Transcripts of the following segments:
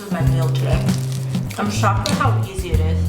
this is my meal today. I'm shocked at how easy it is.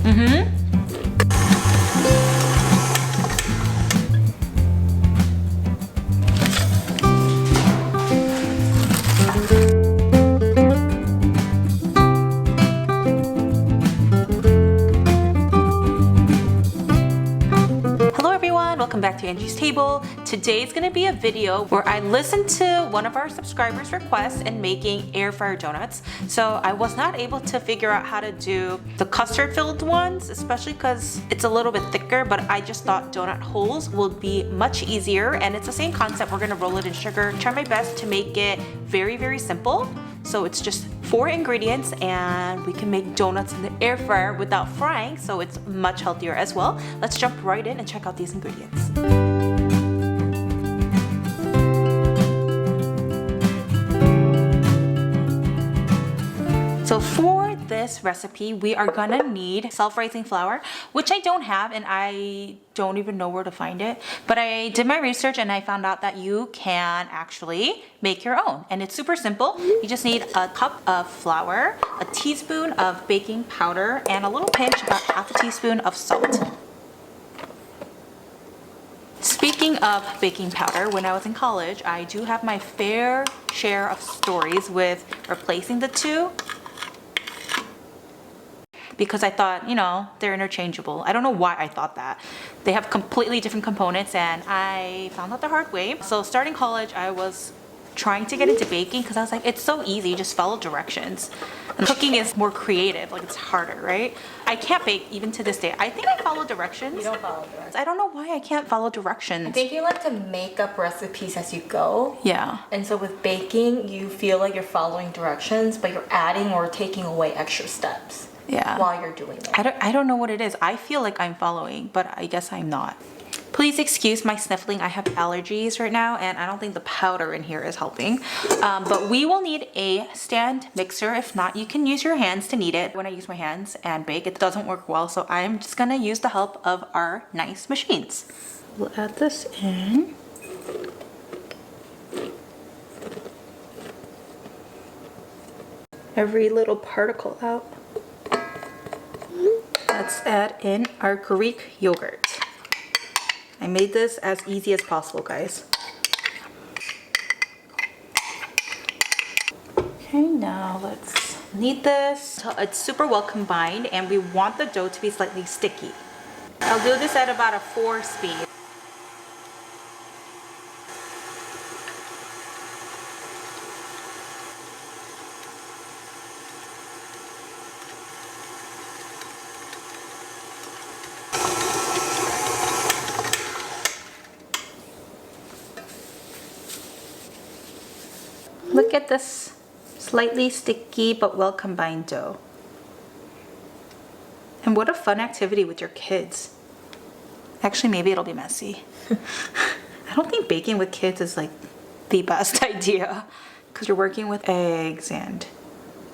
Welcome back to Angie's Table. Today is going to be a video where I listened to one of our subscribers' requests in making air fryer donuts. So I was not able to figure out how to do the custard filled ones, especially because it's a little bit thicker, but I just thought donut holes would be much easier, and it's the same concept. We're going to roll it in sugar. Try my best to make it very, very simple. So it's just 4 ingredients and we can make donuts in the air fryer without frying, so it's much healthier as well. Let's jump right in and check out these ingredients. So for this recipe, we are gonna need self-rising flour, which I don't have and I don't even know where to find it. But I did my research and I found out that you can actually make your own. And it's super simple. You just need a cup of flour, a teaspoon of baking powder, and a little pinch, about half a teaspoon of salt. Speaking of baking powder, when I was in college, I do have my fair share of stories with replacing the two, because I thought, you know, they're interchangeable. I don't know why I thought that. They have completely different components and I found out the hard way. So starting college, I was trying to get into baking because I was like, it's so easy, you just follow directions. And cooking is more creative, like it's harder, right? I can't bake even to this day. I think I follow directions. You don't follow directions. I don't know why I can't follow directions. I think you like to make up recipes as you go. Yeah. And so with baking, you feel like you're following directions, but you're adding or taking away extra steps. Yeah. While you're doing it. I don't know what it is. I feel like I'm following, but I guess I'm not. Please excuse my sniffling. I have allergies right now and I don't think the powder in here is helping. But we will need a stand mixer. If not, you can use your hands to knead it. When I use my hands and bake, it doesn't work well. So I'm just gonna use the help of our nice machines. We'll add this in. Every little particle out. Let's add in our Greek yogurt. I made this as easy as possible, guys. Okay, now let's knead this so it's super well combined, and we want the dough to be slightly sticky. I'll do this at about a 4 speed. Look at this slightly sticky but well combined dough. And what a fun activity with your kids. Actually, maybe it'll be messy. I don't think baking with kids is like the best idea because you're working with eggs and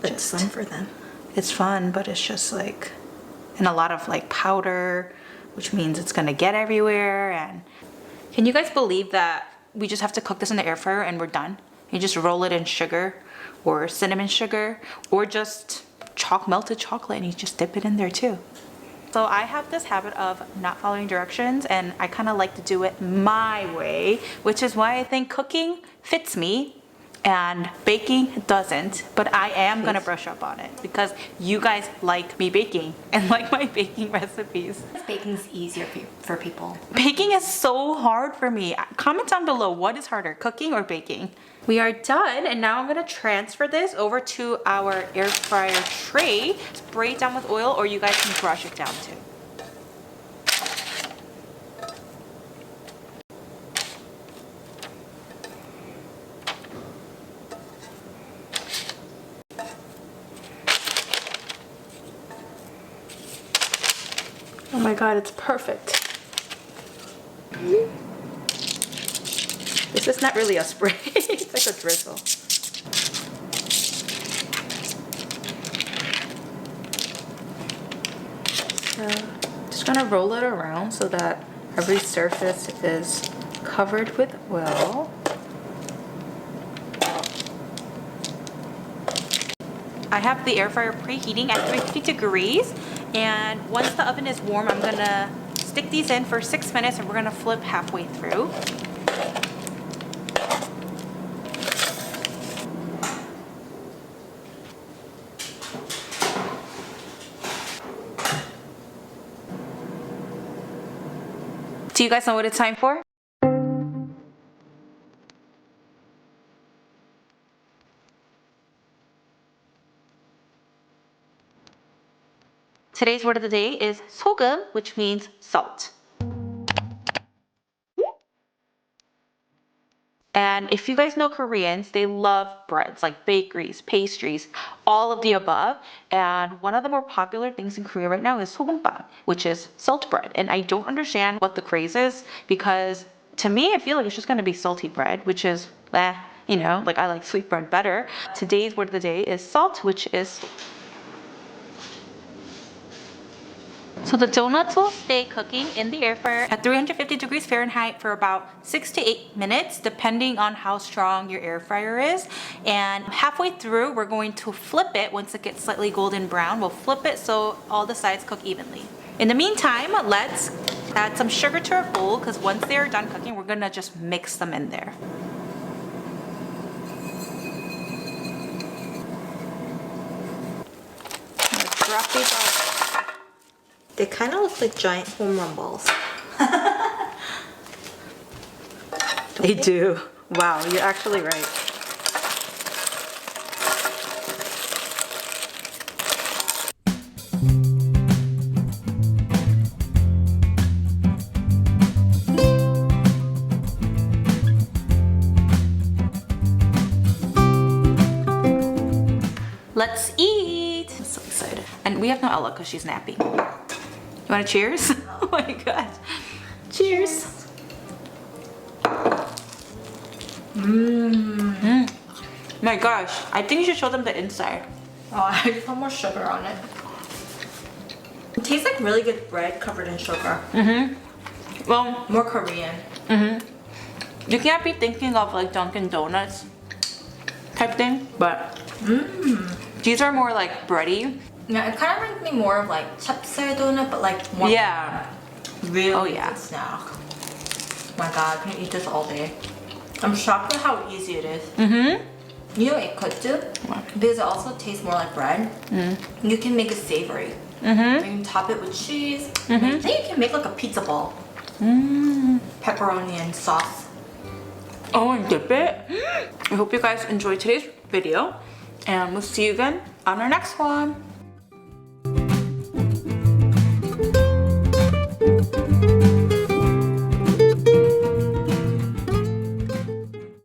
It's fun for them. It's fun, but it's just like, and a lot of like powder, which means it's gonna get everywhere. And can you guys believe that we just have to cook this in the air fryer and we're done? You just roll it in sugar or cinnamon sugar or just melted chocolate and you just dip it in there too. So I have this habit of not following directions and I kind of like to do it my way, which is why I think cooking fits me and baking doesn't, but I am gonna brush up on it because you guys like me baking and like my baking recipes. Baking's easier for people. Baking is so hard for me. Comment down below, what is harder, cooking or baking? We are done, and now I'm gonna transfer this over to our air fryer tray. Spray it down with oil, or you guys can brush it down too. Oh my god, it's perfect. This is not really a spray, it's like a drizzle. So, just gonna roll it around so that every surface is covered with oil. I have the air fryer preheating at 350 degrees, and once the oven is warm, I'm gonna stick these in for 6 minutes and we're gonna flip halfway through. Do you guys know what it's time for? Today's word of the day is 소금, which means salt. And if you guys know Koreans, they love breads, like bakeries, pastries, all of the above. And one of the more popular things in Korea right now is sogumbap, which is salt bread. And I don't understand what the craze is, because to me, I feel like it's just gonna be salty bread, which is, you know, like I like sweet bread better. Today's word of the day is salt, which is. So the donuts will stay cooking in the air fryer at 350 degrees Fahrenheit for about 6 to 8 minutes, depending on how strong your air fryer is. And halfway through, we're going to flip it. Once it gets slightly golden brown, we'll flip it so all the sides cook evenly. In the meantime, let's add some sugar to our bowl, because once they're done cooking, we're gonna just mix them in there. Let's drop these out. They kind of look like giant home run balls. They do. Wow, you're actually right. Let's eat. I'm so excited. And we have no Ella because she's nappy. You want to cheers? Oh my god. Cheers. My gosh. I think you should show them the inside. Oh, I put more sugar on it. It tastes like really good bread covered in sugar. Well, More Korean. you can't be thinking of like Dunkin' Donuts type thing, but these are more like bready. Yeah, it kind of reminds me more of like chapsel donut, but like more really good snack. Oh my god, I can eat this all day. I'm shocked at how easy it is. You know what it could do? Because it also tastes more like bread. You can make it savory. You can top it with cheese. Then you can make like a pizza ball. Pepperoni and sauce. Oh, and dip it. I hope you guys enjoyed today's video, and we'll see you again on our next one.